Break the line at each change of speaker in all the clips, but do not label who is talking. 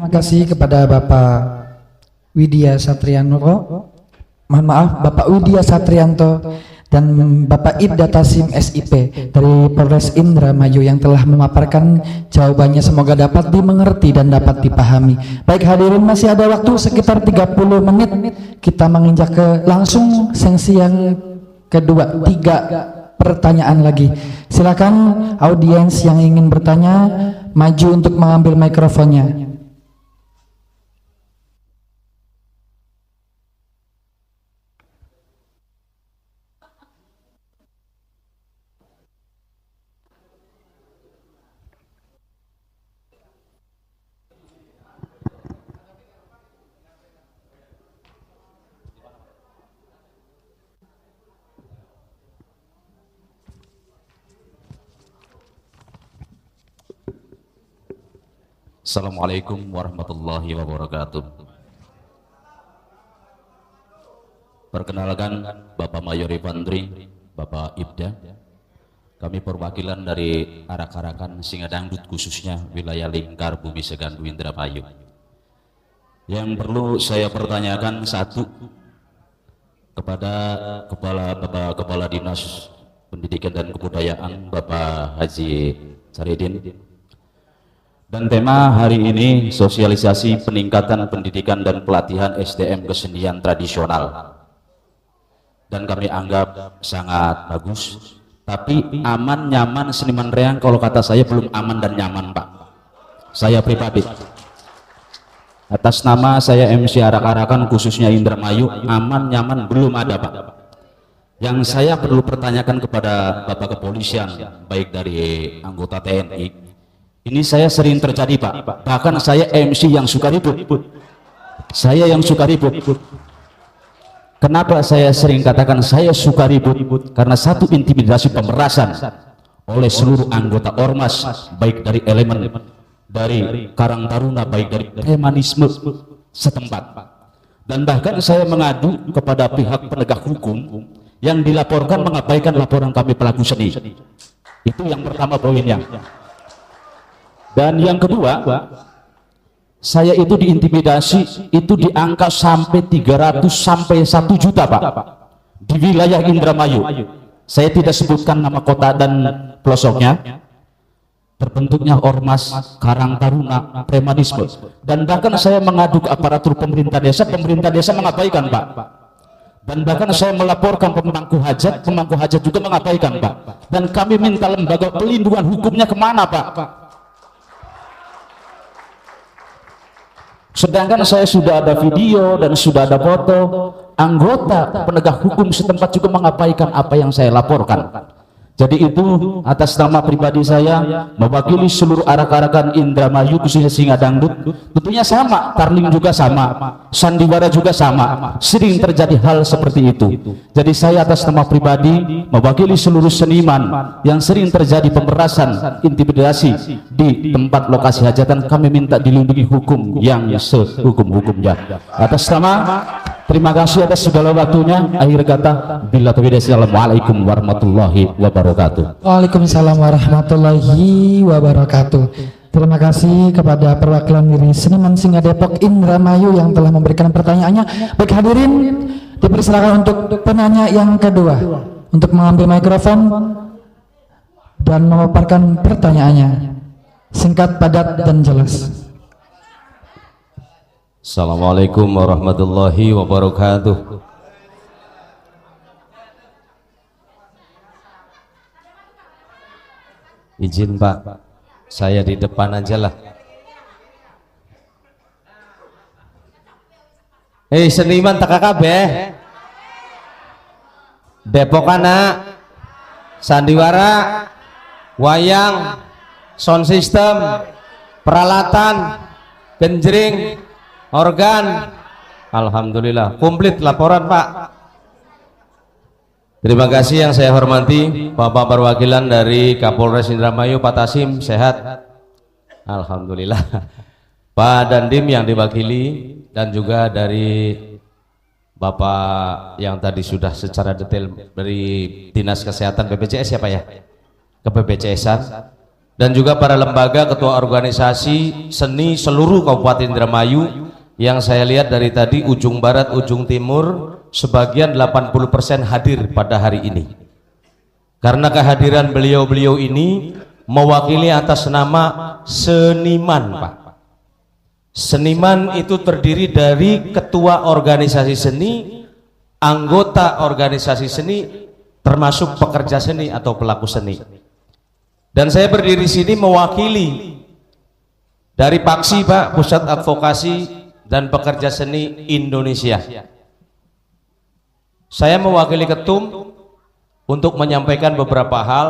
terima kasih kepada Bapak Widya Satrianto, mohon maaf Bapak Widya Satrianto dan Bapak Ibda Tasim SIP dari Polres Indramayu yang telah memaparkan jawabannya, semoga dapat dimengerti dan dapat dipahami. Baik hadirin, masih ada waktu sekitar 30 menit kita menginjak ke langsung sesi yang kedua, 3 pertanyaan lagi. Silakan audiens yang ingin bertanya maju untuk mengambil mikrofonnya.
Assalamualaikum warahmatullahi wabarakatuh. Perkenalkan, Bapak Mayor Infantri, Bapak Ibda. Kami perwakilan dari arak-arakan Singadangdut, khususnya wilayah lingkar Bumi Segandu Indramayu. Yang perlu saya pertanyakan satu kepada Kepala Dinas Pendidikan dan Kebudayaan Bapak Haji Saridin. Dan tema hari ini sosialisasi peningkatan pendidikan dan pelatihan SDM kesenian tradisional. Dan kami anggap sangat bagus. Tapi aman, nyaman, seniman reang, kalau kata saya belum aman dan nyaman, Pak. Saya pribadi. Atas nama saya MC Arak-arakan khususnya Indramayu, aman, nyaman belum ada, Pak. Yang saya perlu pertanyakan kepada Bapak Kepolisian, baik dari anggota TNI, ini saya sering terjadi, Pak. Bahkan saya MC yang suka ribut. Saya yang suka ribut. Kenapa saya sering katakan saya suka ribut? Karena satu, intimidasi pemerasan oleh seluruh anggota ormas, baik dari elemen dari Karang Taruna, baik dari premanisme setempat. Dan bahkan saya mengadu kepada pihak penegak hukum yang dilaporkan mengabaikan laporan kami pelaku seni. Itu yang pertama poinnya. Dan yang kedua, saya itu diintimidasi itu di angka sampai 300 sampai 1 juta, Pak, di wilayah Indramayu. Saya tidak sebutkan nama kota dan pelosoknya. Terbentuknya ormas Karang Taruna premanisme. Dan bahkan saya mengadu ke aparatur pemerintah desa mengabaikan, Pak. Dan bahkan saya melaporkan pemangku hajat juga mengabaikan, Pak. Dan kami minta lembaga pelindungan hukumnya kemana, Pak? Sedangkan saya sudah ada video dan sudah ada foto, anggota penegak hukum setempat juga mengabaikan apa yang saya laporkan. Jadi itu atas nama pribadi saya mewakili seluruh arak-arakan Indramayu khususnya Singadangdut, tentunya sama, Tarling juga sama, Sandiwara juga sama, sering terjadi hal seperti itu. Jadi saya atas nama pribadi mewakili seluruh seniman yang sering terjadi pemerasan, intimidasi di tempat lokasi hajatan, kami minta dilindungi hukum yang sehukum-hukumnya. Atas nama, terima kasih atas segala waktunya. Akhir kata, bila taufiq. Assalamualaikum warahmatullahi wabarakatuh.
Waalaikumsalam warahmatullahi wabarakatuh. Terima kasih kepada perwakilan dari Seniman Singa Depok Indramayu yang telah memberikan pertanyaannya. Baik hadirin, dipersilakan untuk penanya yang kedua untuk mengambil mikrofon dan memaparkan pertanyaannya. Singkat, padat, dan jelas.
Assalamualaikum warahmatullahi wabarakatuh. Izin, Pak, saya di depan aja lah. Hei seniman tak kabeh, Depok anak, sandiwara, wayang, sound system, peralatan, genjring, organ, alhamdulillah komplit laporan, Pak. Terima kasih yang saya hormati Bapak perwakilan dari Kapolres Indramayu, Pak Tasim, sehat, alhamdulillah. Pak Dandim yang diwakili, dan juga dari Bapak yang tadi sudah secara detail dari Dinas Kesehatan BPJS ya, Pak ya, ke BPJS-an. dan juga para lembaga, ketua organisasi seni seluruh Kabupaten Indramayu yang saya lihat dari tadi ujung barat, ujung timur, sebagian 80% hadir pada hari ini. Karena kehadiran beliau-beliau ini mewakili atas nama seniman, Pak. Seniman itu terdiri dari ketua organisasi seni, anggota organisasi seni, termasuk pekerja seni atau pelaku seni. Dan saya berdiri sini mewakili dari PAKSI, Pak, Pusat Advokasi dan Pekerja Seni Indonesia. Saya mewakili ketum untuk menyampaikan beberapa hal,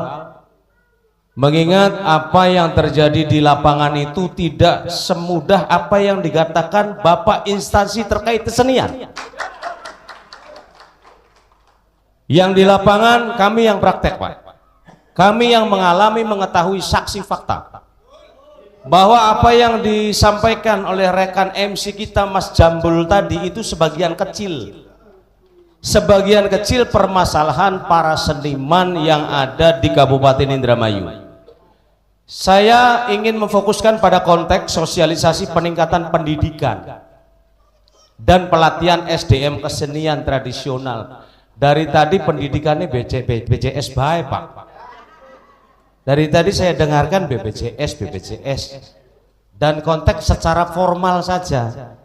mengingat apa yang terjadi di lapangan itu tidak semudah apa yang dikatakan Bapak instansi terkait kesenian. Yang di lapangan kami yang praktek, Pak. Kami yang mengalami, mengetahui saksi fakta bahwa apa yang disampaikan oleh rekan MC kita Mas Jambul tadi itu sebagian kecil permasalahan para seniman yang ada di Kabupaten Indramayu. Saya ingin memfokuskan pada konteks sosialisasi peningkatan pendidikan dan pelatihan SDM kesenian tradisional. Dari tadi pendidikannya BPJS baik, Pak. Dari tadi saya dengarkan BPJS dan konteks secara formal saja.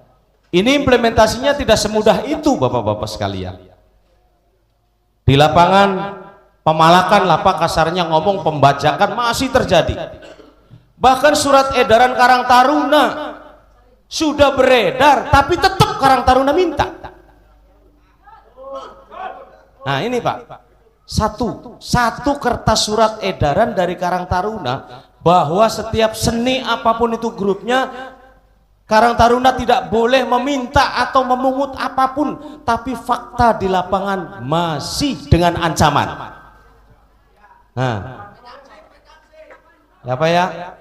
Ini implementasinya tidak semudah itu, Bapak-bapak sekalian. Di lapangan pemalakan, lapak kasarnya ngomong, pembajakan masih terjadi. Bahkan surat edaran Karang Taruna sudah beredar, tapi tetap Karang Taruna minta. Nah ini, Pak. Satu kertas surat edaran dari Karang Taruna bahwa setiap seni apapun itu grupnya, Karang Taruna tidak boleh meminta atau memungut apapun, tapi fakta di lapangan masih dengan ancaman. Nah, apa ya?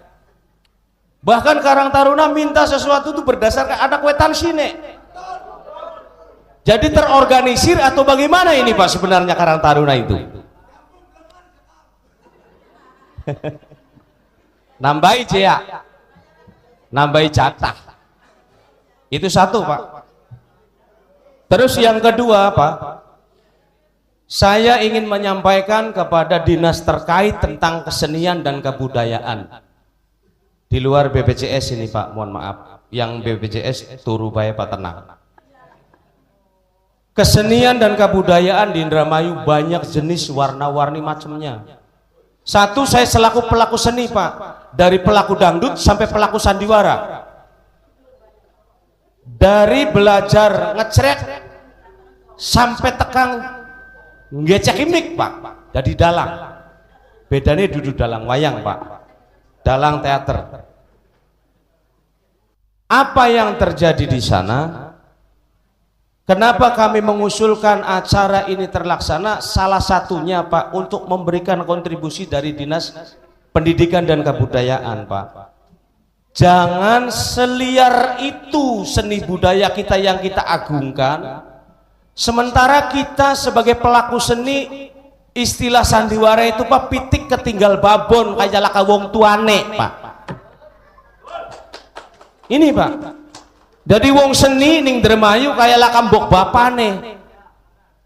Bahkan Karang Taruna minta sesuatu itu berdasarkan ada kwetan sine. Jadi terorganisir atau bagaimana ini, Pak, sebenarnya Karang Taruna itu? Nambahi jaya, nambahi jatah. Itu satu, Pak. Terus yang kedua, Pak, saya ingin menyampaikan kepada dinas terkait tentang kesenian dan kebudayaan. Di luar BPJS ini, Pak, mohon maaf. Yang BPJS turu bae Pak, tenang. Kesenian dan kebudayaan di Indramayu banyak jenis, warna-warni macamnya. Satu, saya selaku pelaku seni, Pak, dari pelaku dangdut sampai pelaku sandiwara. Dari belajar ngecrek sampai tekang ngecek imik, Pak. Jadi dalang. Bedanya duduk dalang wayang, Pak. Dalang teater. Apa yang terjadi di sana? Kenapa kami mengusulkan acara ini terlaksana? Salah satunya, Pak, untuk memberikan kontribusi dari Dinas Pendidikan dan Kebudayaan, Pak. Jangan seliar itu seni budaya kita yang kita agungkan, sementara kita sebagai pelaku seni, istilah sandiwara itu, Pak, pitik ketinggal babon kayak laka wong tuane, Pak. Ini, Pak. Jadi wong seni ning Indramayu kayak lah kambok bapane.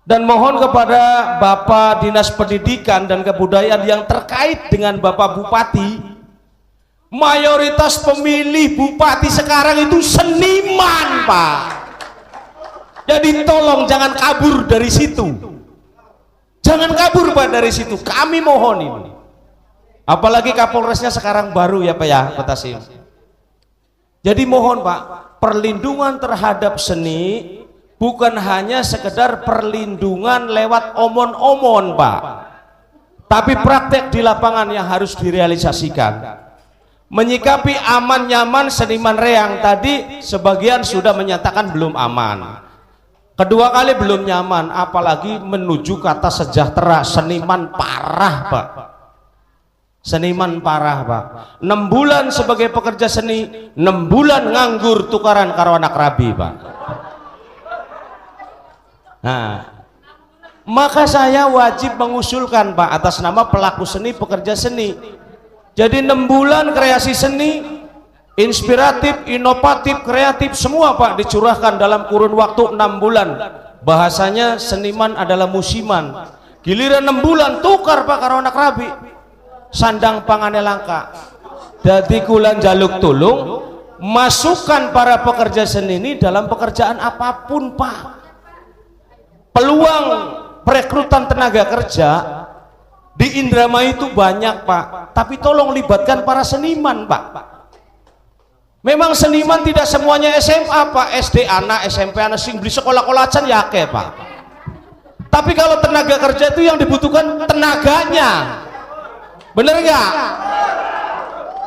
Dan mohon kepada Bapak Dinas Pendidikan dan Kebudayaan yang terkait dengan Bapak Bupati, mayoritas pemilih bupati sekarang itu seniman, Pak. Jadi tolong jangan kabur dari situ. Jangan kabur, Pak, dari situ. Kami mohon ini. Apalagi Kapolresnya sekarang baru ya, Pak ya, Pak Tasim. Jadi mohon, Pak, perlindungan terhadap seni bukan hanya sekedar perlindungan lewat omon-omon, Pak, tapi praktek di lapangan yang harus direalisasikan. Menyikapi aman nyaman seniman reang tadi, sebagian sudah menyatakan belum aman, kedua kali belum nyaman, apalagi menuju kata sejahtera. Seniman parah, Pak. Seniman parah, Pak. 6 bulan sebagai pekerja seni, 6 bulan nganggur tukaran karo anak rabi, Pak. Nah, maka saya wajib mengusulkan, Pak, atas nama pelaku seni, pekerja seni, Jadi 6 bulan kreasi seni, inspiratif, inovatif, kreatif, semua Pak dicurahkan dalam kurun waktu 6 bulan. Bahasanya seniman adalah musiman. Giliran 6 bulan tukar Pak karo anak rabi, sandang pangane langka. Dadi kulan jaluk tulung, masukkan para pekerja seni ini dalam pekerjaan apapun Pak. Peluang perekrutan tenaga kerja di Indramayu itu banyak Pak, tapi tolong libatkan para seniman Pak. Memang seniman tidak semuanya SMA Pak, SD anak, SMP anak, sing beli sekolah-kolahan ya ke Pak. Tapi kalau tenaga kerja itu yang dibutuhkan tenaganya, bener nggak?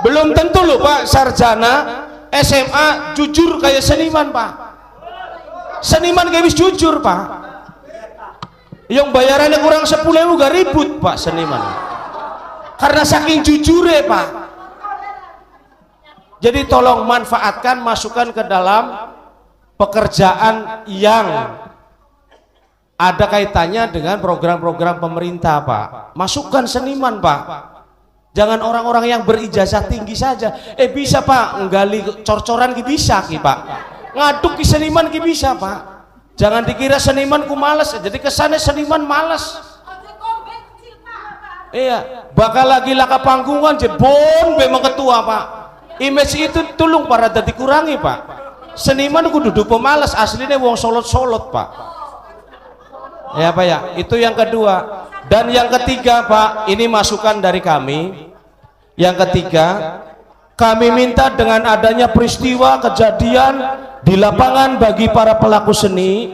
Belum tentu loh Pak sarjana SMA jujur kayak seniman Pak. Seniman kayak wis jujur Pak. Yang bayarannya kurang 10.000 gak ribut Pak seniman, karena saking jujurnya Pak. Jadi tolong manfaatkan, masukkan ke dalam pekerjaan yang ada kaitannya dengan program-program pemerintah Pak. Masukkan seniman Pak, jangan orang-orang yang berijazah tinggi saja. Bisa Pak nggali cor-coran bisa ki Pak, ngaduk ki seniman ki bisa Pak. Jangan dikira seniman ku males, jadi kesannya seniman males. Iya, bakal lagi laka panggungan jebon memang ketua Pak. Image itu tolong para dadi kurangi Pak. Seniman ku duduk pemalas, aslinya wong solot-solot Pak. Ya Pak ya, itu yang kedua. Dan yang ketiga Pak, ini masukan dari kami. Yang ketiga, kami minta dengan adanya peristiwa kejadian di lapangan bagi para pelaku seni,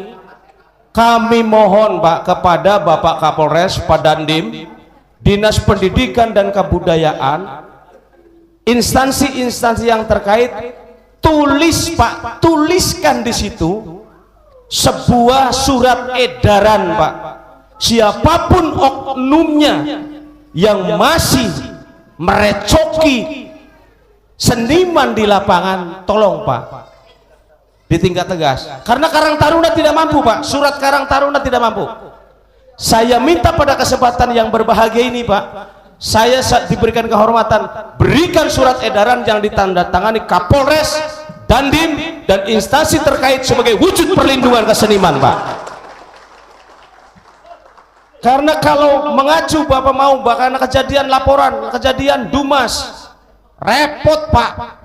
kami mohon Pak kepada Bapak Kapolres, Pak Dandim, Dinas Pendidikan dan Kebudayaan, instansi-instansi yang terkait, tulis Pak, tuliskan di situ sebuah surat edaran Pak. Siapapun oknumnya yang masih merecoki seniman di lapangan, tolong Pak ditingkat tegas, karena Karang Taruna tidak mampu Pak, surat Karang Taruna tidak mampu. Saya minta pada kesempatan yang berbahagia ini Pak, saya diberikan kehormatan, berikan surat edaran yang ditandatangani Kapolres, Dandim, dan instansi terkait sebagai wujud perlindungan ke seniman Pak. Karena kalau mengacu Bapak mau bahkan kejadian laporan, kejadian Dumas, repot Pak.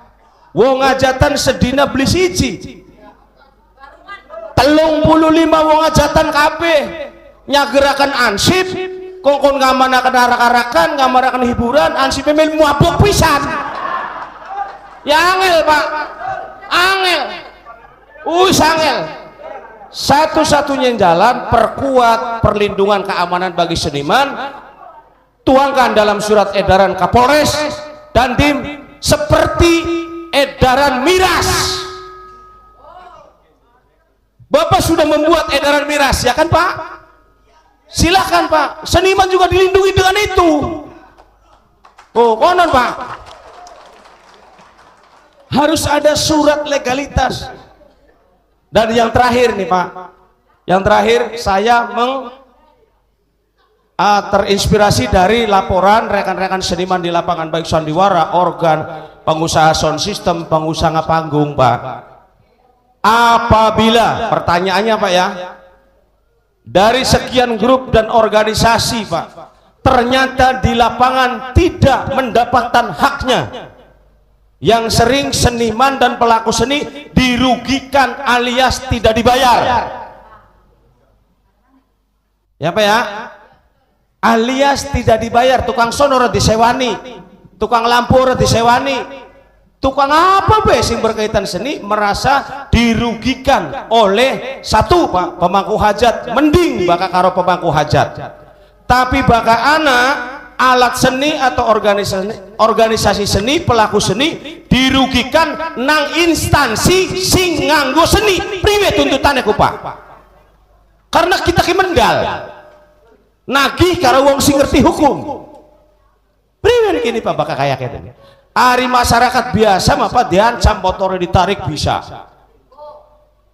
Wong ajatan sedina beli siji, 35 wong ajatan kabeh nyagerakan ansip, kongkon ngamanakan arak-arakan, ngamanakan hiburan, ansip memel mabuk pisan. Ya angel Pak, angel, angel. Satu-satunya jalan perkuat perlindungan keamanan bagi seniman, tuangkan dalam surat edaran Kapolres dan Dandim seperti edaran miras. Bapak sudah membuat edaran miras ya kan Pak? Silakan Pak, seniman juga dilindungi dengan itu. Oh konon Pak, harus ada surat legalitas. Dan yang terakhir nih Pak, yang terakhir saya terinspirasi dari laporan rekan-rekan seniman di lapangan, baik sandiwara, organ, pengusaha sound system, pengusaha panggung Pak. Apabila, pertanyaannya Pak ya, dari sekian grup dan organisasi Pak, ternyata di lapangan tidak mendapatkan haknya, yang sering seniman dan pelaku seni dirugikan alias tidak dibayar ya Pak ya, alias tidak dibayar. Tukang sonor disewani, tukang lampu disewani, tukang apa be sing berkaitan seni merasa dirugikan oleh satu Pak pemangku hajat, mending bakal karo pemangku hajat. Tapi bakal anak alat seni atau organisasi seni, pelaku seni dirugikan nang instansi sing nganggo seni. Priwe tuntutannya ku Pak? Karena kita kemendal nagih karo wong sing ngerti hukum. Priwe gini Pak bakal kayak gitu. Ari masyarakat biasa mah Pak diancam motornya ditarik bisa,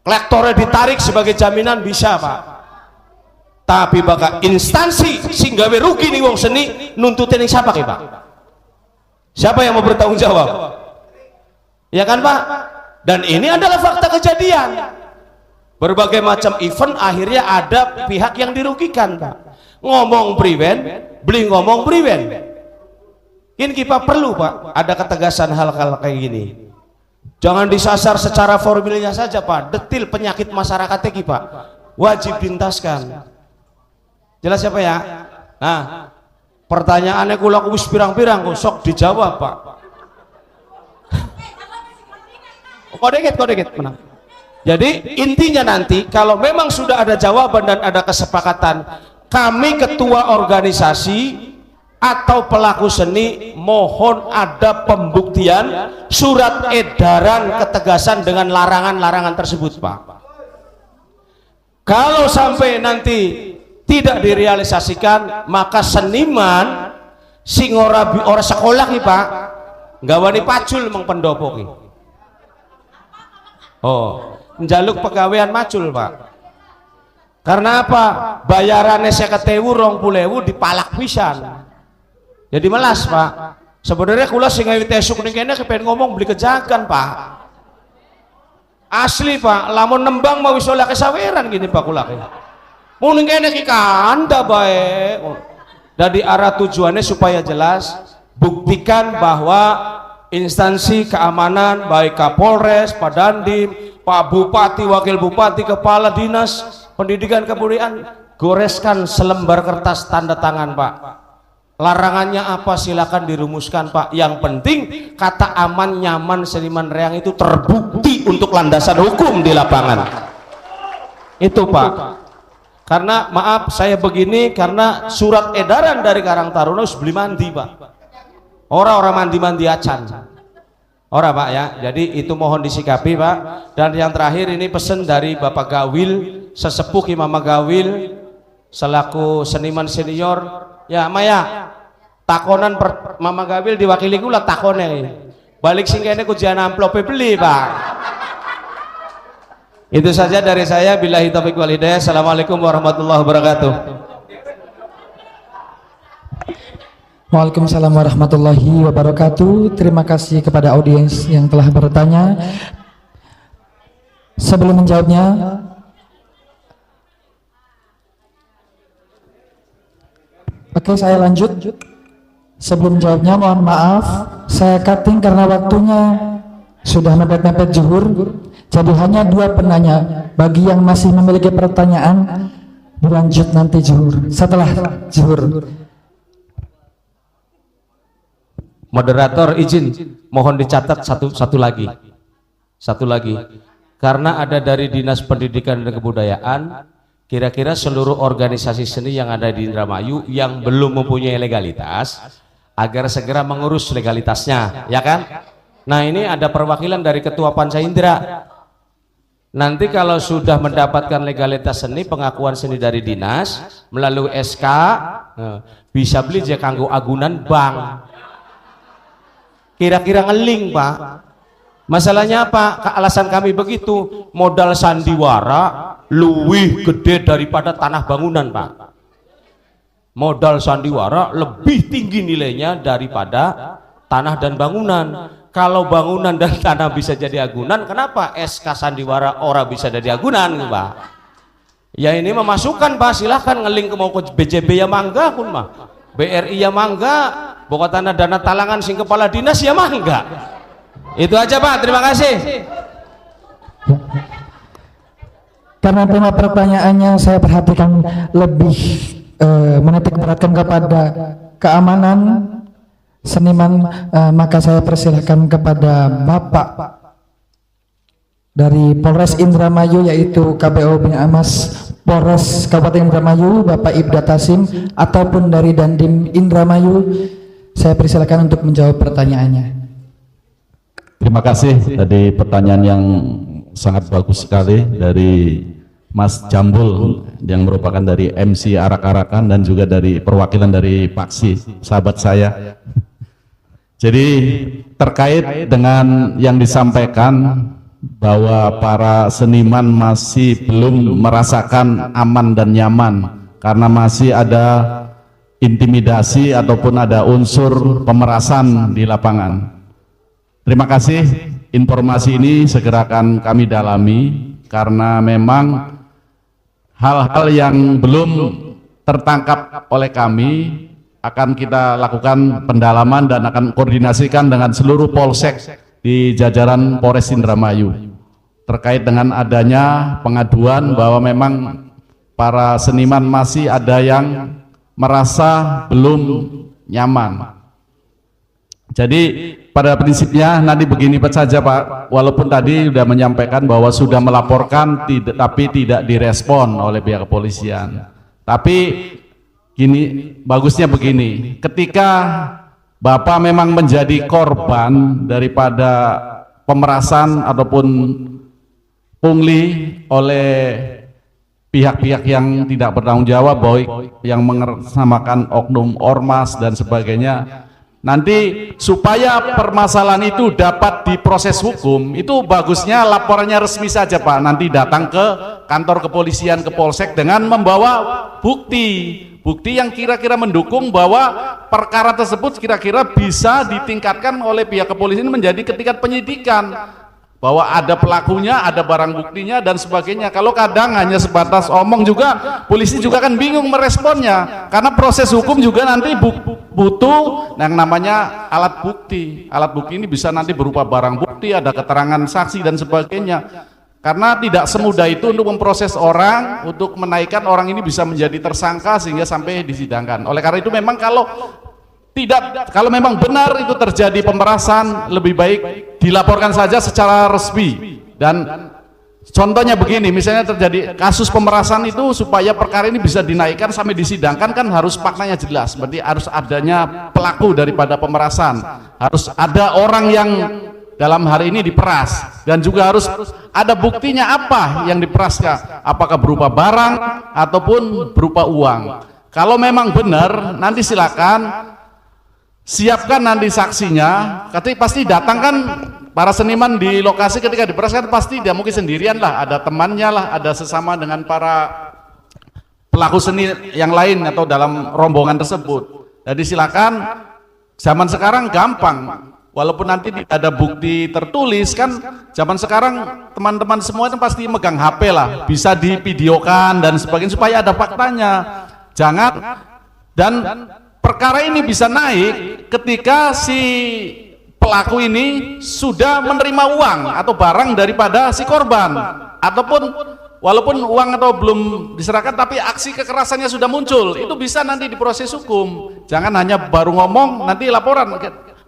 klektornya ditarik sebagai jaminan bisa Pak. Tapi bakal instansi sing gawe rugi nih wong seni nuntutin yang siapa Pak? Siapa yang mau bertanggung jawab? Ya kan Pak? Dan ini adalah fakta kejadian. Berbagai macam event akhirnya ada pihak yang dirugikan Pak. Ngomong priwen, beli ngomong priwen. Ini kita perlu Pak, ada ketegasan hal-hal kayak gini. Jangan disasar secara formilnya saja Pak, detil penyakit masyarakatnya Pak, wajib dintaskan. Jelas siapa ya? Nah, pertanyaannya kula wis pirang-pirang kok sok dijawab Pak. Kok dikit menang. Jadi intinya nanti kalau memang sudah ada jawaban dan ada kesepakatan, kami ketua organisasi atau pelaku seni mohon ada pembuktian surat edaran ketegasan dengan larangan-larangan tersebut Pak. Kalau sampai nanti tidak direalisasikan, maka seniman sing ora sekolah ki Pak nggawani pacul meng pendopo ki. Oh, njaluk pegawaian macul Pak. Karena apa? Bayarannya 50.000 20.000 dipalak pisan. Jadi melas Pak. Sebenarnya kula sing ngawi tesuk ning kene kepen ngomong beli kejagan Pak. Asli Pak, lamun nembang mau wis oleh kesaweran gini Pak kula ki. Mun ning kene ki kanda bae. Dari arah tujuannya supaya jelas, buktikan bahwa instansi keamanan baik Kapolres, Pak Dandim, Pak Bupati, Wakil Bupati, Kepala Dinas Pendidikan Kebudayaan, goreskan selembar kertas tanda tangan Pak. Larangannya apa silakan dirumuskan Pak. Yang penting kata aman nyaman seniman reang itu terbukti untuk landasan hukum di lapangan. Itu Pak. Karena maaf saya begini karena surat edaran dari Karang Taruna harus beli mandi Pak. Orang mandi-mandi acan. Orang Pak ya. Jadi itu mohon disikapi Pak. Dan yang terakhir ini pesan dari Bapak Gawil, sesepuh Imam Gawil selaku seniman senior. Ya Maya, takonan Mama Gawil diwakili kula takone. Balik sing kene kujian amplop beli Pak. Itu saja dari saya. Billahi taufiq wal hidayah. Assalamualaikum warahmatullahi wabarakatuh.
Waalaikumsalam warahmatullahi wabarakatuh. Terima kasih kepada audiens yang telah bertanya. Sebelum menjawabnya, oke saya lanjut. Sebelum menjawabnya mohon maaf, saya cutting karena waktunya sudah mepet-mepet zuhur. Jadi hanya 2 penanya. Bagi yang masih memiliki pertanyaan, dilanjut nanti zuhur, setelah zuhur.
Moderator izin mohon dicatat satu lagi karena ada dari Dinas Pendidikan dan Kebudayaan, kira-kira seluruh organisasi seni yang ada di Indramayu yang belum mempunyai legalitas agar segera mengurus legalitasnya, ya kan? Nah ini ada perwakilan dari Ketua Panca Indra. Nanti kalau sudah mendapatkan legalitas seni, pengakuan seni dari dinas melalui SK, bisa beli je kanggo agunan bank. Kira-kira ngeling Pak. Masalahnya apa? Alasan kami begitu, modal sandiwara lebih gede daripada tanah bangunan Pak. Modal sandiwara lebih tinggi nilainya daripada tanah dan bangunan. Kalau bangunan dan tanah bisa jadi agunan, kenapa SK sandiwara ora bisa jadi agunan Pak? Ya ini memasukkan Pak, silahkan ngeling ke mau ke BJB ya mangga pun mah. BRI ya mangga. Pokoknya dana talangan sing kepala dinas ya mah enggak. Itu aja Pak, terima kasih.
Karena tema pertanyaannya saya perhatikan lebih menitik beratkan kepada keamanan seniman, maka saya persilahkan kepada Bapak dari Polres Indramayu yaitu KPO Binaamas Polres Kabupaten Indramayu, Bapak Ibda Tasim, ataupun dari Dandim Indramayu. Saya persilakan untuk menjawab pertanyaannya.
Terima kasih, tadi pertanyaan yang sangat bagus sekali dari Mas Jambul yang merupakan dari MC Arak-Arakan dan juga dari perwakilan dari Paksi, sahabat saya. Jadi terkait dengan yang disampaikan bahwa para seniman masih belum merasakan aman dan nyaman karena masih ada intimidasi ataupun ada unsur pemerasan di lapangan. Terima kasih, informasi ini segera akan kami dalami karena memang hal-hal yang belum tertangkap oleh kami akan kita lakukan pendalaman dan akan koordinasikan dengan seluruh polsek di jajaran Polres Indramayu terkait dengan adanya pengaduan bahwa memang para seniman masih ada yang merasa belum nyaman. Jadi pada prinsipnya nanti begini saja Pak, walaupun tadi sudah menyampaikan bahwa sudah melaporkan tapi tidak direspon oleh pihak kepolisian. Tapi gini, bagusnya begini, ketika Bapak memang menjadi korban daripada pemerasan ataupun pungli oleh pihak-pihak yang tidak bertanggung jawab, baik yang mengersamakan oknum ormas dan sebagainya, nanti supaya permasalahan itu dapat diproses hukum, itu bagusnya laporannya resmi saja Pak, nanti datang ke kantor kepolisian, ke polsek dengan membawa bukti yang kira-kira mendukung bahwa perkara tersebut kira-kira bisa ditingkatkan oleh pihak kepolisian menjadi ke tingkat penyidikan, bahwa ada pelakunya, ada barang buktinya dan sebagainya. Kalau kadang hanya sebatas omong juga, polisi juga kan bingung meresponnya, karena proses hukum juga nanti butuh yang namanya alat bukti. Alat bukti ini bisa nanti berupa barang bukti, ada keterangan saksi dan sebagainya, karena tidak semudah itu untuk memproses orang, untuk menaikkan orang ini bisa menjadi tersangka sehingga sampai disidangkan. Oleh karena itu memang kalau memang benar itu terjadi pemerasan, lebih baik dilaporkan saja secara resmi. Dan contohnya begini, misalnya terjadi kasus pemerasan itu, supaya perkara ini bisa dinaikkan sampai disidangkan kan harus faktanya jelas, berarti harus adanya pelaku daripada pemerasan, harus ada orang yang dalam hari ini diperas, dan juga harus ada buktinya apa yang diperaskan, apakah berupa barang ataupun berupa uang. Kalau memang benar, nanti silakan siapkan nanti saksinya, pasti datang kan para seniman di lokasi ketika diperas kan pasti dia mungkin sendirian lah, ada temannya lah, ada sesama dengan para pelaku seni yang lain atau dalam rombongan tersebut. Jadi silakan, zaman sekarang gampang, walaupun nanti tidak ada bukti tertulis kan, zaman sekarang teman-teman semua itu pasti megang HP lah, bisa divideokan dan sebagainya supaya ada faktanya. Jangan, dan perkara ini bisa naik ketika si pelaku ini sudah menerima uang atau barang daripada si korban, ataupun walaupun uang atau belum diserahkan tapi aksi kekerasannya sudah muncul, itu bisa nanti diproses hukum. Jangan hanya baru ngomong nanti laporan,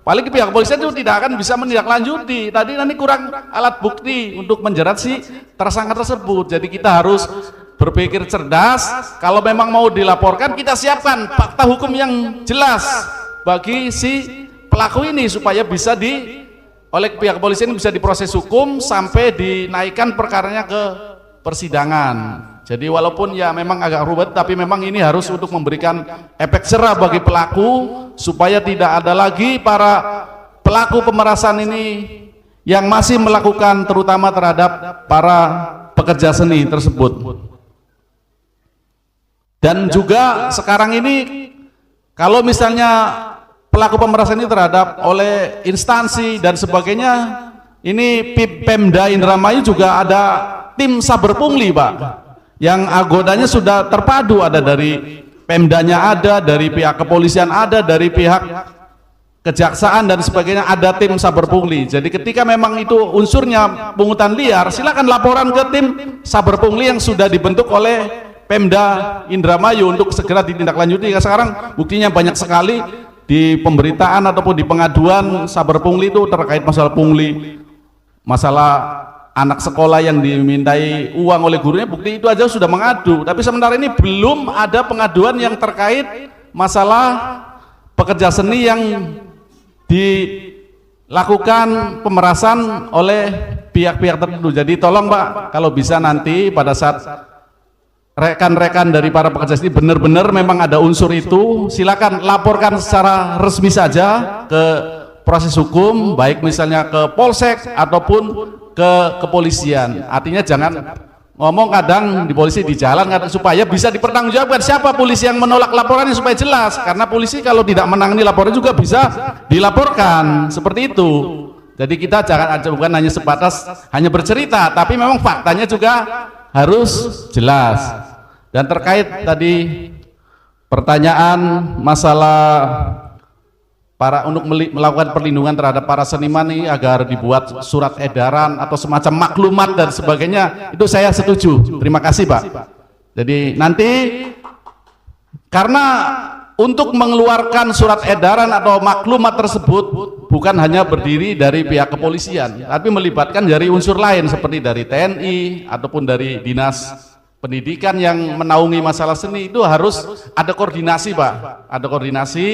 paling pihak kepolisian itu tidak akan bisa menindaklanjuti, tadi nanti kurang alat bukti untuk menjerat si tersangka tersebut. Jadi kita harus berpikir cerdas, kalau memang mau dilaporkan kita siapkan fakta hukum yang jelas bagi si pelaku ini supaya bisa oleh pihak kepolisian bisa diproses hukum sampai dinaikkan perkaranya ke persidangan. Jadi walaupun ya memang agak rumit, tapi memang ini harus untuk memberikan efek jerah bagi pelaku supaya tidak ada lagi para pelaku pemerasan ini yang masih melakukan, terutama terhadap para pekerja seni tersebut. Dan juga sekarang ini kalau misalnya pelaku pemerasan ini terhadap oleh instansi dan sebagainya, ini Pemda Indramayu juga ada tim saber pungli Pak, yang agodanya sudah terpadu, ada dari Pemdanya, ada dari pihak kepolisian, ada dari pihak kejaksaan dan sebagainya, ada tim saber pungli. Jadi ketika memang itu unsurnya pungutan liar, silakan laporan ke tim saber pungli yang sudah dibentuk oleh Pemda Indramayu untuk segera ditindaklanjuti. Sekarang buktinya banyak sekali di pemberitaan ataupun di pengaduan saber pungli itu terkait masalah pungli, masalah anak sekolah yang dimintai uang oleh gurunya, bukti itu aja sudah mengadu. Tapi sementara ini belum ada pengaduan yang terkait masalah pekerja seni yang dilakukan pemerasan oleh pihak-pihak tertentu. Jadi tolong Pak, kalau bisa nanti pada saat rekan-rekan dari para pekerja seni benar-benar memang ada unsur itu, silakan laporkan secara resmi saja ke proses hukum, baik misalnya ke polsek ataupun ke kepolisian. Artinya jangan
ngomong kadang di polisi di jalan kadang, supaya bisa dipertanggungjawabkan siapa polisi yang menolak laporannya supaya jelas, karena polisi kalau tidak menangani laporan juga bisa dilaporkan seperti itu. Jadi kita jangan bukan hanya sebatas hanya bercerita, tapi memang faktanya juga harus jelas. Dan terkait tadi pertanyaan masalah untuk melakukan perlindungan terhadap para seniman ini agar dibuat surat edaran atau semacam maklumat dan sebagainya, itu saya setuju. Terima kasih Pak. Jadi nanti karena untuk mengeluarkan surat edaran atau maklumat tersebut bukan hanya berdiri dari pihak kepolisian, tapi melibatkan dari unsur lain seperti dari TNI ataupun dari dinas pendidikan yang menaungi masalah seni. Itu harus ada koordinasi Pak, ada koordinasi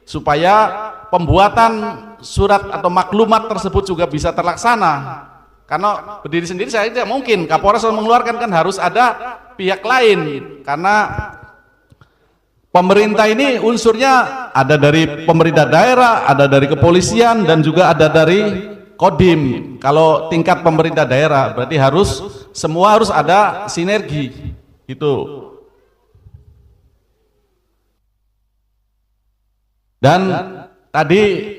supaya pembuatan surat atau maklumat tersebut juga bisa terlaksana. Karena berdiri sendiri saya tidak mungkin, Kapolres mengeluarkan, kan harus ada pihak lain, karena pemerintah ini unsurnya ada dari pemerintah daerah, ada dari kepolisian, dan juga ada dari Kodim. Kalau tingkat pemerintah daerah berarti semua harus ada sinergi itu. Dan tadi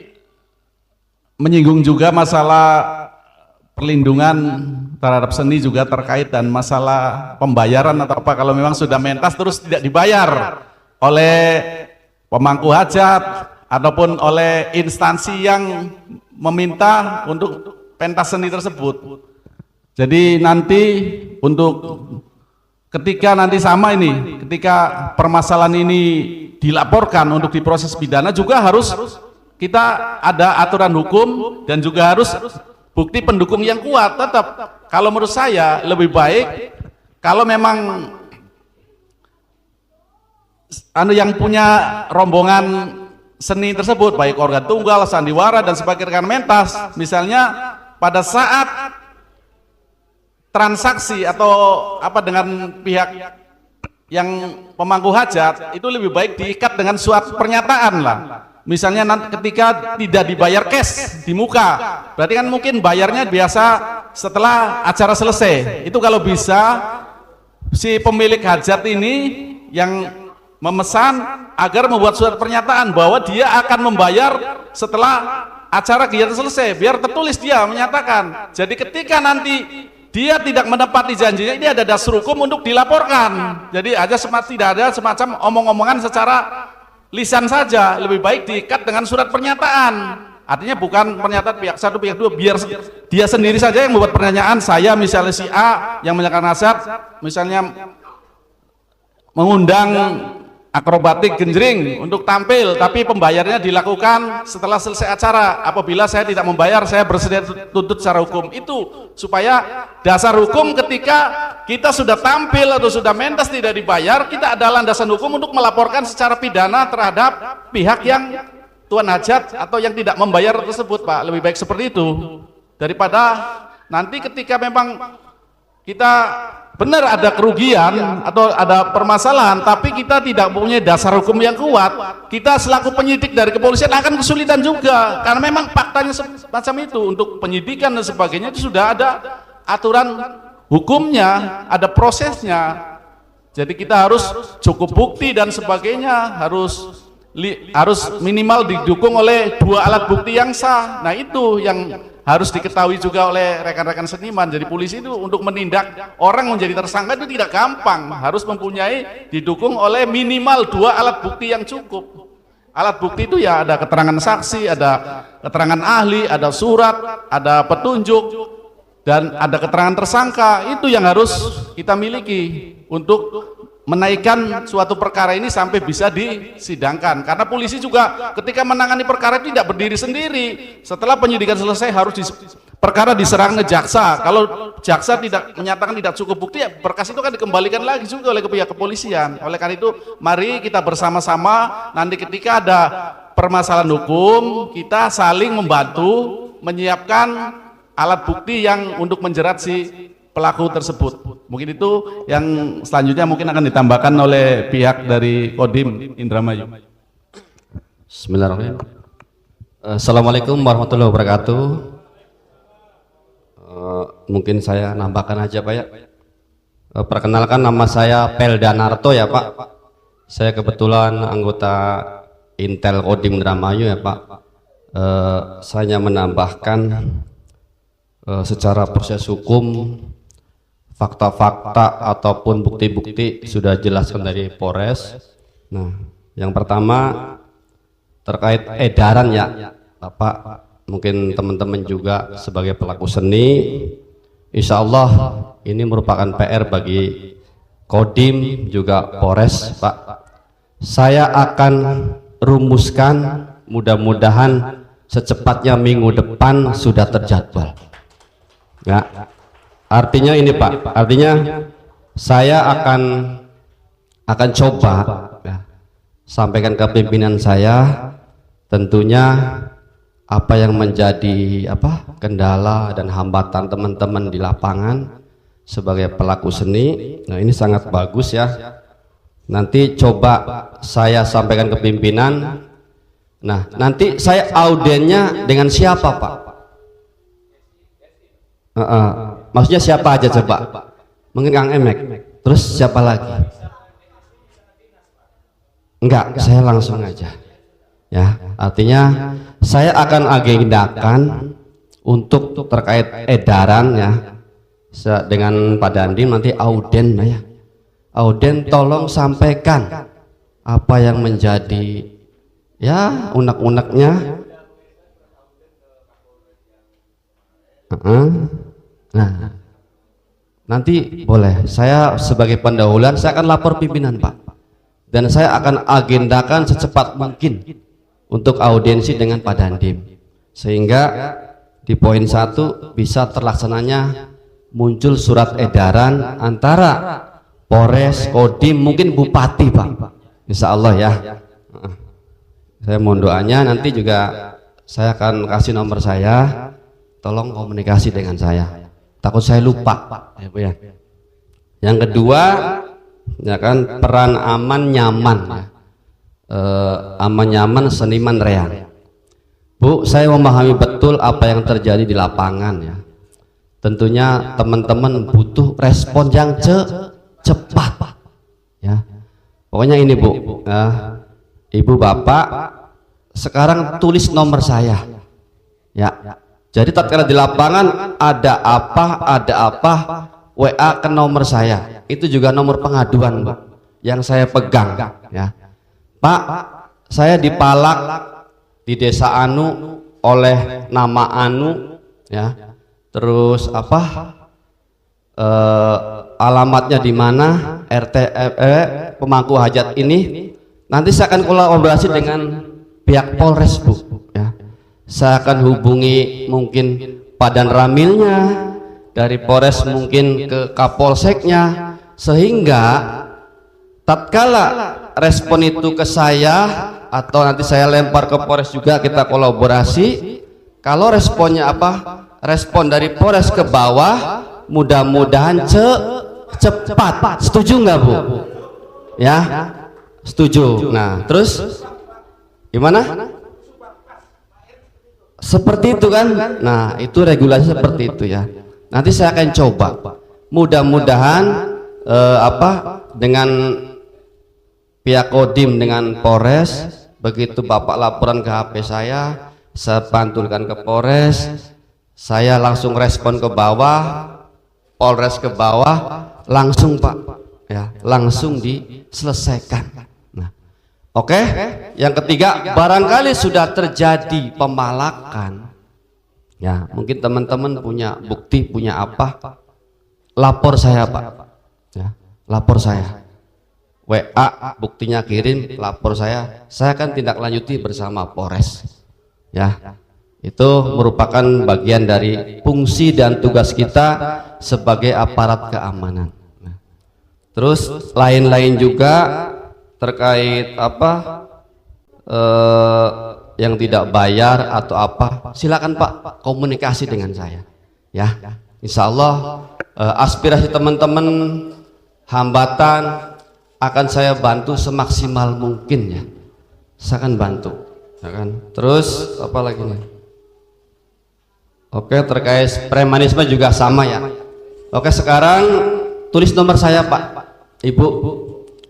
menyinggung juga masalah perlindungan terhadap seni juga terkait dan masalah pembayaran atau apa kalau memang sudah mentas terus tidak dibayar oleh pemangku hajat ataupun oleh instansi yang meminta untuk pentas seni tersebut. Jadi nanti untuk ketika nanti sama ini, ketika permasalahan ini dilaporkan untuk diproses pidana juga harus kita ada aturan hukum dan juga harus bukti pendukung yang kuat. Tetap kalau menurut saya lebih baik kalau memang yang punya rombongan seni tersebut baik organ tunggal, sandiwara dan sebagainya mentas, misalnya pada saat transaksi atau apa dengan pihak yang pemangku hajat, itu lebih baik diikat dengan suatu pernyataan lah. Misalnya nanti ketika tidak dibayar cash di muka, berarti kan mungkin bayarnya biasa setelah acara selesai. Itu kalau bisa si pemilik hajat ini yang memesan agar membuat surat pernyataan bahwa dia akan membayar setelah acara kegiatan selesai, biar tertulis dia menyatakan. Jadi ketika nanti dia tidak menepati janjinya, ini ada dasar hukum untuk dilaporkan. Jadi tidak ada semacam omong-omongan secara lisan saja, lebih baik diikat dengan surat pernyataan. Artinya bukan pernyataan pihak satu pihak dua, biar dia sendiri saja yang membuat pertanyaan. Saya misalnya si A yang menyatakan hajat misalnya mengundang akrobatik genjring untuk tampil, tapi pembayarnya dilakukan setelah selesai acara. Apabila saya tidak membayar, saya bersedia tuntut secara hukum. Itu supaya dasar hukum ketika kita sudah tampil atau sudah mentas tidak dibayar, kita ada landasan hukum untuk melaporkan secara pidana terhadap pihak yang tuan hajat atau yang tidak membayar tersebut, Pak. Lebih baik seperti itu daripada nanti ketika memang kita benar ada kerugian atau ada permasalahan tapi kita tidak punya dasar hukum yang kuat, kita selaku penyidik dari kepolisian akan kesulitan juga, karena memang faktanya semacam itu. Untuk penyidikan dan sebagainya itu sudah ada aturan hukumnya, ada prosesnya. Jadi kita harus cukup bukti dan sebagainya, harus minimal didukung oleh 2 alat bukti yang sah. Nah itu yang harus diketahui juga oleh rekan-rekan seniman. Jadi polisi itu untuk menindak orang menjadi tersangka itu tidak gampang, harus mempunyai didukung oleh minimal 2 alat bukti yang cukup. Alat bukti itu ya ada keterangan saksi, ada keterangan ahli, ada surat, ada petunjuk, dan ada keterangan tersangka. Itu yang harus kita miliki untuk menaikkan suatu perkara ini sampai bisa disidangkan. Karena polisi juga ketika menangani perkara itu tidak berdiri sendiri. Setelah penyidikan selesai harus perkara diserang ke jaksa. Kalau jaksa tidak menyatakan tidak cukup bukti, ya berkas itu kan dikembalikan lagi juga oleh pihak kepolisian. Oleh karena itu mari kita bersama-sama nanti ketika ada permasalahan hukum, kita saling membantu menyiapkan alat bukti yang untuk menjerat si pelaku tersebut. Mungkin itu yang selanjutnya mungkin akan ditambahkan oleh pihak dari Kodim Indramayu.
Bismillahirrahmanirrahim. Assalamualaikum warahmatullahi wabarakatuh. Mungkin saya nambahkan aja Pak ya.
Perkenalkan, nama saya Pelda Narto ya Pak. Saya kebetulan anggota Intel Kodim Indramayu ya Pak. Saya hanya menambahkan secara proses hukum, fakta-fakta ataupun bukti-bukti sudah jelaskan dari Polres. Nah, yang pertama terkait edaran ya Bapak, mungkin teman-teman juga sebagai pelaku seni, insya Allah ini merupakan PR bagi Kodim juga Polres Pak. Saya akan rumuskan, mudah-mudahan secepatnya minggu depan sudah terjadwal ya. Artinya ini Pak, artinya saya akan coba ya, sampaikan ke pimpinan saya tentunya apa yang menjadi kendala dan hambatan teman-teman di lapangan sebagai pelaku seni. Nah, ini sangat bagus ya. Nanti coba saya sampaikan ke pimpinan. Nah, nanti saya audiennya dengan siapa Pak? Maksudnya siapa aja coba? Mungkin Kang Emek. Terus siapa lagi? Enggak, saya langsung aja. Ya, artinya saya akan agendakan untuk terkait edaran ya dengan Pak Dandim, nanti auden ya. Auden tolong sampaikan apa yang menjadi ya unek-uneknya. Nah, nanti boleh saya sebagai pendahuluan saya akan lapor pimpinan Pak, dan saya akan agendakan secepat mungkin untuk audiensi dengan Pak Dandim, sehingga di poin 1 bisa terlaksananya muncul surat edaran antara Polres, Kodim, mungkin Bupati Pak, insya Allah ya. Saya mohon doanya, nanti juga saya akan kasih nomor saya, tolong komunikasi dengan saya, takut saya lupa ya Bu ya. Yang kedua ya kan, peran aman nyaman ya. Aman nyaman seniman reang. Bu, saya memahami betul apa yang terjadi di lapangan ya. Tentunya teman-teman butuh respon yang cepat ya. Pokoknya ini Bu ya, Ibu Bapak sekarang tulis nomor saya ya. Jadi tatkala di lapangan ada apa WA ke nomor saya, itu juga nomor pengaduan Bu yang saya pegang ya. Pak, saya dipalak di desa Anu oleh nama Anu ya. Terus alamatnya di mana, RT pemangku hajat ini. Nanti saya akan kolaborasi dengan pihak Polres Bu ya. Saya akan hubungi mungkin Padan Ramilnya, dari Polres mungkin ke Kapolseknya, sehingga tatkala respon itu ke saya atau nanti saya lempar ke Polres juga, kita kolaborasi. Kalau responnya respon dari Polres ke bawah, mudah-mudahan cepat. Setuju nggak Bu ya? Setuju. Nah, terus gimana? Seperti itu kan? Nah, itu regulasi seperti itu ya. Nanti saya akan coba, mudah-mudahan dengan pihak Kodim dengan Polres, begitu Bapak laporan ke HP saya pantulkan ke Polres, saya langsung respon ke bawah, Polres ke bawah, langsung Pak ya, langsung diselesaikan. Nah, oke. Yang ketiga, barangkali sudah terjadi pemalakan ya, mungkin teman-teman punya bukti, punya lapor saya Pak ya, lapor saya, WA buktinya kirim, lapor saya akan tindak lanjuti bersama Polres ya. Itu merupakan bagian dari fungsi dan tugas kita sebagai aparat keamanan. Nah, terus lain-lain juga terkait yang tidak bayar atau silakan Pak komunikasi dengan saya ya. Insya Allah aspirasi teman-teman, hambatan akan saya bantu semaksimal mungkin ya. Saya akan bantu ya kan. Terus apa lagi nih? Oke, terkait premanisme juga sama ya. Oke, sekarang tulis nomor saya Pak, Ibu,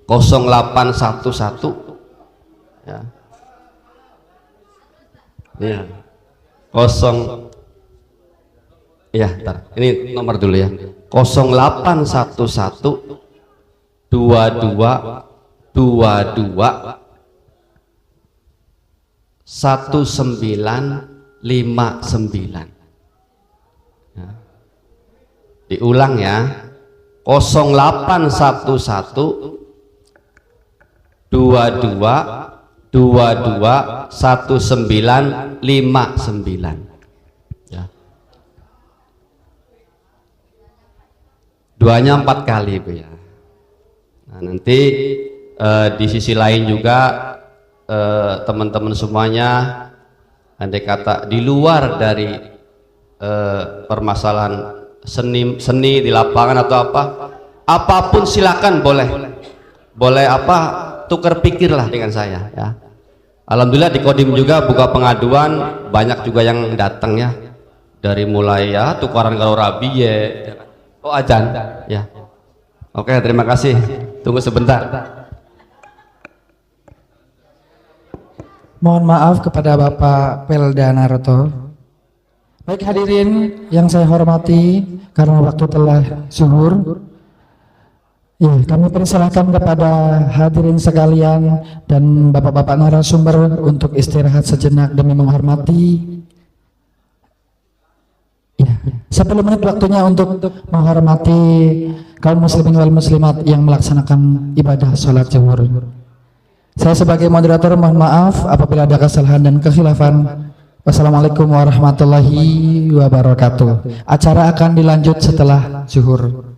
0811 ya. Ya. 0 ya, ntar. Ini nomor dulu ya. 0811 22 1959 ya. Diulang ya, 0811 22 1959 ya. Duanya 4 kali Bu ya. Nah, nanti di sisi lain juga teman-teman semuanya, andai kata di luar dari permasalahan seni di lapangan atau apapun silakan, boleh apa, tukar pikirlah dengan saya ya. Alhamdulillah di Kodim juga buka pengaduan, banyak juga yang datang ya, dari mulai ya tukaran kalau rabi ya, oh ajan ya. Oke, terima kasih, tunggu sebentar.
Mohon maaf kepada Bapak Pelda Naruto. Baik hadirin yang saya hormati, karena waktu telah zuhur, ya, kami persilahkan kepada hadirin sekalian dan bapak-bapak narasumber untuk istirahat sejenak demi menghormati. Ya, 10 menit waktunya untuk menghormati kaum muslimin wal muslimat yang melaksanakan ibadah sholat zuhur. Saya sebagai moderator mohon maaf apabila ada kesalahan dan kekhilafan. Wassalamualaikum warahmatullahi wabarakatuh. Acara akan dilanjut setelah zuhur.